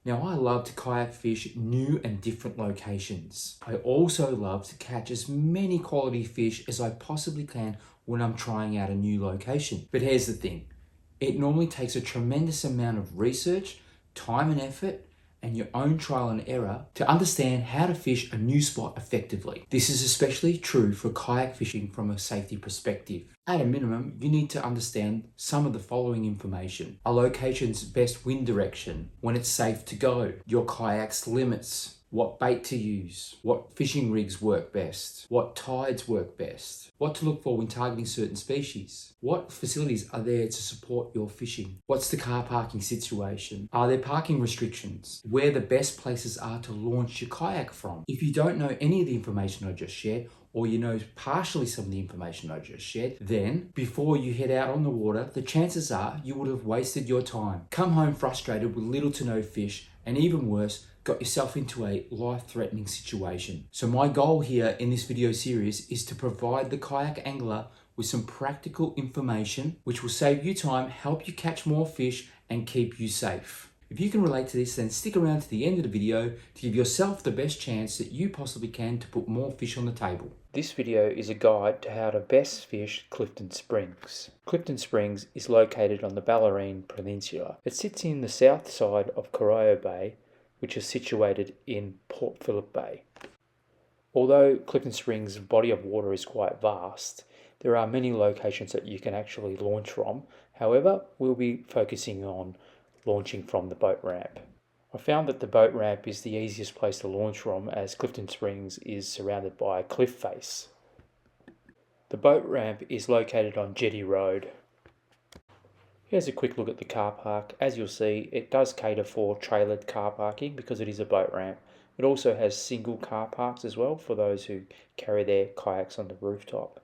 Now, I love to kayak fish new and different locations. I also love to catch as many quality fish as I possibly can when I'm trying out a new location. But here's the thing, it normally takes a tremendous amount of research, time and effort, and your own trial and error to understand how to fish a new spot effectively. This is especially true for kayak fishing from a safety perspective. At a minimum, you need to understand some of the following information: a location's best wind direction, when it's safe to go, your kayak's limits, what bait to use, what fishing rigs work best, what tides work best, what to look for when targeting certain species, what facilities are there to support your fishing, what's the car parking situation, are there parking restrictions, where the best places are to launch your kayak from. If you don't know any of the information I just shared, or you know partially some of the information I just shared, then before you head out on the water, the chances are you would have wasted your time, come home frustrated with little to no fish, and even worse, got yourself into a life-threatening situation. So my goal here in this video series is to provide the kayak angler with some practical information which will save you time, help you catch more fish, and keep you safe. If you can relate to this, then stick around to the end of the video to give yourself the best chance that you possibly can to put more fish on the table. This video is a guide to how to best fish Clifton Springs. Clifton Springs is located on the Bellarine Peninsula. It sits in the south side of Corio Bay, which is situated in Port Phillip Bay. Although Clifton Springs' body of water is quite vast, there are many locations that you can actually launch from. However, we'll be focusing on launching from the boat ramp. I found that the boat ramp is the easiest place to launch from, as Clifton Springs is surrounded by a cliff face. The boat ramp is located on Jetty Road. Here's a quick look at the car park. As you'll see, it does cater for trailered car parking because it is a boat ramp. It also has single car parks as well for those who carry their kayaks on the rooftop.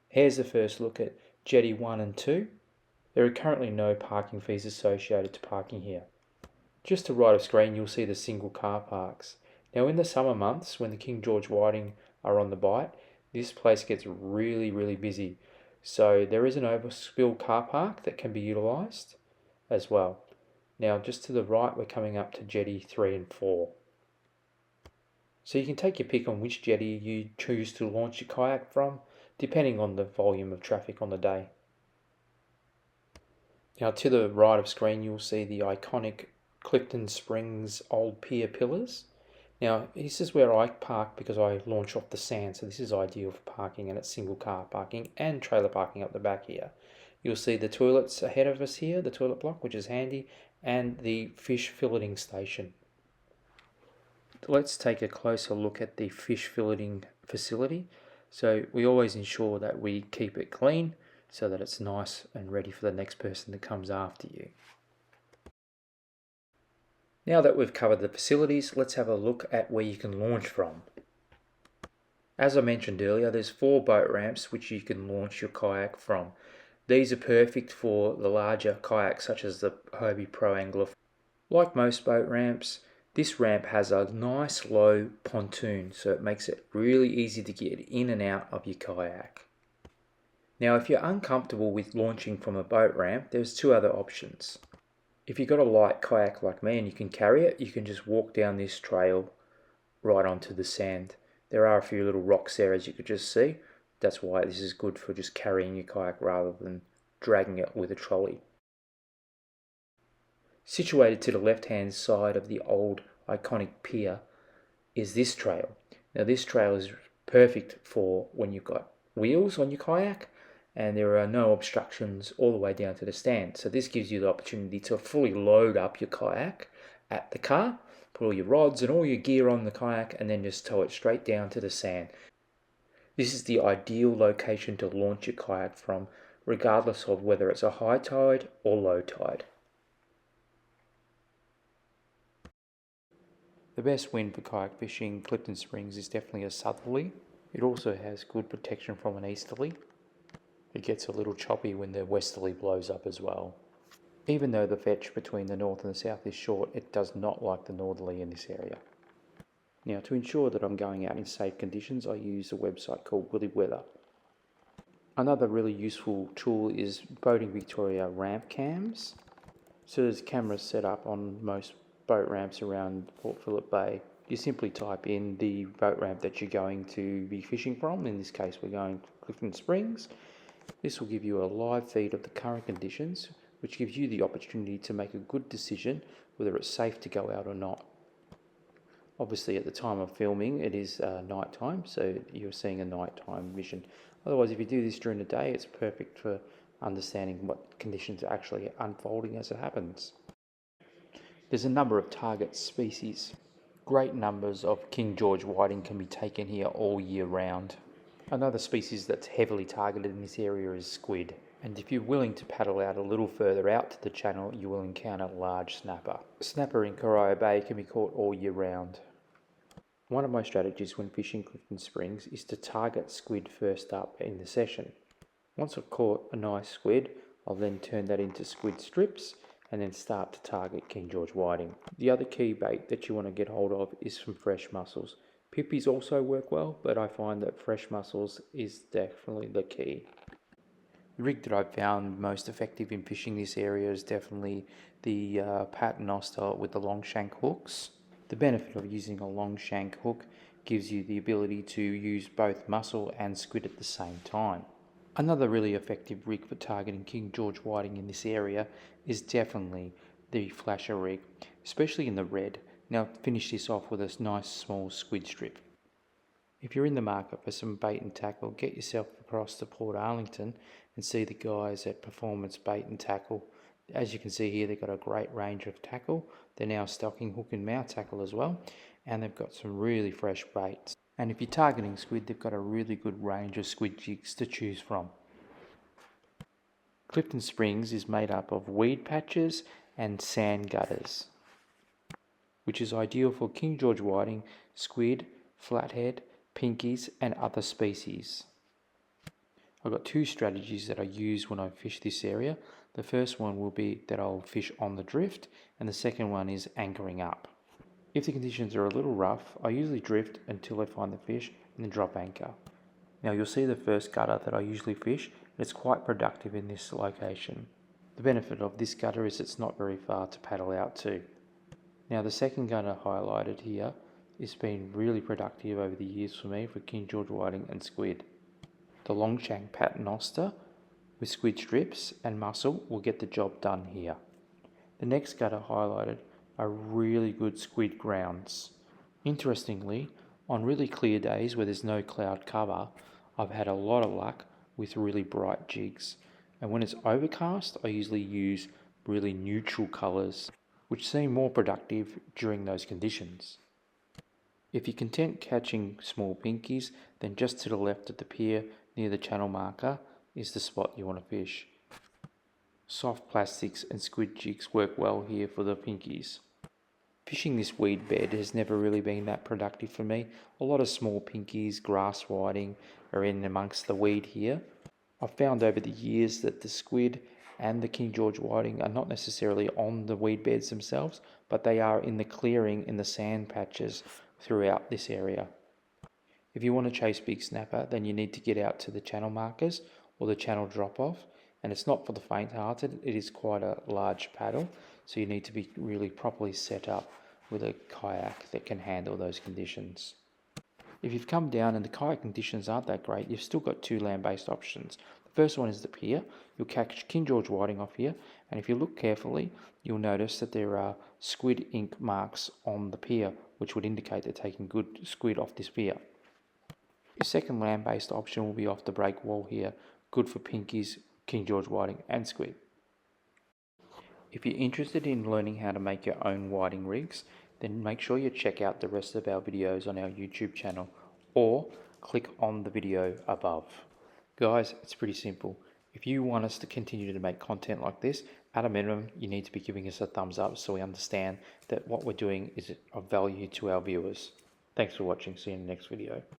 Here's the first look at Jetty 1 and 2. There are currently no parking fees associated to parking here. Just to right of screen, you'll see the single car parks. Now, in the summer months, when the King George whiting are on the bite, this place gets really busy. So there is an overspill car park that can be utilised as well. Now, just to the right, we're coming up to Jetty 3 and 4. So you can take your pick on which jetty you choose to launch your kayak from, depending on the volume of traffic on the day. Now, to the right of screen, you'll see the iconic Clifton Springs old pier pillars. Now, this is where I park because I launch off the sand, so this is ideal for parking, and it's single car parking and trailer parking up the back here. You'll see the toilets ahead of us here, the toilet block, which is handy, and the fish filleting station. Let's take a closer look at the fish filleting facility. So we always ensure that we keep it clean so that it's nice and ready for the next person that comes after you. Now that we've covered the facilities, let's have a look at where you can launch from. As I mentioned earlier, there's 4 boat ramps which you can launch your kayak from. These are perfect for the larger kayaks such as the Hobie Pro Angler. Like most boat ramps, this ramp has a nice low pontoon, so it makes it really easy to get in and out of your kayak. Now, if you're uncomfortable with launching from a boat ramp, there's 2 other options. If you've got a light kayak like me and you can carry it, you can just walk down this trail right onto the sand. There are a few little rocks there, as you could just see. That's why this is good for just carrying your kayak rather than dragging it with a trolley. Situated to the left-hand side of the old iconic pier is this trail. Now, this trail is perfect for when you've got wheels on your kayak and there are no obstructions all the way down to the stand. So this gives you the opportunity to fully load up your kayak at the car, put all your rods and all your gear on the kayak, and then just tow it straight down to the sand. This is the ideal location to launch your kayak from, regardless of whether it's a high tide or low tide. The best wind for kayak fishing Clifton Springs is definitely a southerly. It also has good protection from an easterly. It gets a little choppy when the westerly blows up as well. Even though the fetch between the north and the south is short, it does not like the northerly in this area. Now, to ensure that I'm going out in safe conditions, I use a website called Willy Weather. Another really useful tool is Boating Victoria ramp cams. So there's cameras set up on most boat ramps around Port Phillip Bay, you simply type in the boat ramp that you're going to be fishing from. In this case, we're going to Clifton Springs. This will give you a live feed of the current conditions, which gives you the opportunity to make a good decision whether it's safe to go out or not. Obviously, at the time of filming, it is night time, so you're seeing a nighttime vision. Otherwise, if you do this during the day, it's perfect for understanding what conditions are actually unfolding as it happens. There's a number of target species. Great numbers of King George whiting can be taken here all year round. Another species that's heavily targeted in this area is squid. And if you're willing to paddle out a little further out to the channel, you will encounter large snapper. Snapper in Corio Bay can be caught all year round. One of my strategies when fishing Clifton Springs is to target squid first up in the session. Once I've caught a nice squid, I'll then turn that into squid strips and then start to target King George whiting. The other key bait that you want to get hold of is from fresh mussels. Pippies also work well, but I find that fresh mussels is definitely the key. The rig that I've found most effective in fishing this area is definitely the paternoster with the long shank hooks. The benefit of using a long shank hook gives you the ability to use both mussel and squid at the same time. Another really effective rig for targeting King George whiting in this area is definitely the flasher rig, especially in the red. Now finish this off with a nice small squid strip. If you're in the market for some bait and tackle, get yourself across to Port Arlington and see the guys at Performance Bait and Tackle. As you can see here, they've got a great range of tackle. They're now stocking hook and mout tackle as well, and they've got some really fresh baits. And if you're targeting squid, they've got a really good range of squid jigs to choose from. Clifton Springs is made up of weed patches and sand gutters, which is ideal for King George whiting, squid, flathead, pinkies and other species. I've got two strategies that I use when I fish this area. The first one will be that I'll fish on the drift, and the second one is anchoring up. If the conditions are a little rough, I usually drift until I find the fish and then drop anchor. Now you'll see the first gutter that I usually fish. It's quite productive in this location. The benefit of this gutter is it's not very far to paddle out to. Now the second gutter highlighted here has been really productive over the years for me for King George whiting and squid. The long shank paternoster with squid strips and mussel will get the job done here. The next gutter highlighted are really good squid grounds. Interestingly, on really clear days where there's no cloud cover, I've had a lot of luck with really bright jigs. And when it's overcast, I usually use really neutral colours, which seem more productive during those conditions. If you're content catching small pinkies, then just to the left of the pier near the channel marker is the spot you want to fish. Soft plastics and squid jigs work well here for the pinkies. Fishing this weed bed has never really been that productive for me. A lot of small pinkies, grass whiting are in amongst the weed here. I've found over the years that the squid and the King George whiting are not necessarily on the weed beds themselves, but they are in the clearing in the sand patches throughout this area. If you want to chase big snapper, then you need to get out to the channel markers or the channel drop off, and it's not for the faint hearted. It is quite a large paddle, so you need to be really properly set up with a kayak that can handle those conditions. If you've come down and the kayak conditions aren't that great, you've still got two land-based options. The first one is the pier. You'll catch King George whiting off here, and if you look carefully, you'll notice that there are squid ink marks on the pier, which would indicate they're taking good squid off this pier. Your second land-based option will be off the break wall here, good for pinkies, King George whiting and squid. If you're interested in learning how to make your own whiting rigs, then make sure you check out the rest of our videos on our YouTube channel or click on the video above. Guys, it's pretty simple. If you want us to continue to make content like this, at a minimum, you need to be giving us a thumbs up so we understand that what we're doing is of value to our viewers. Thanks for watching. See you in the next video.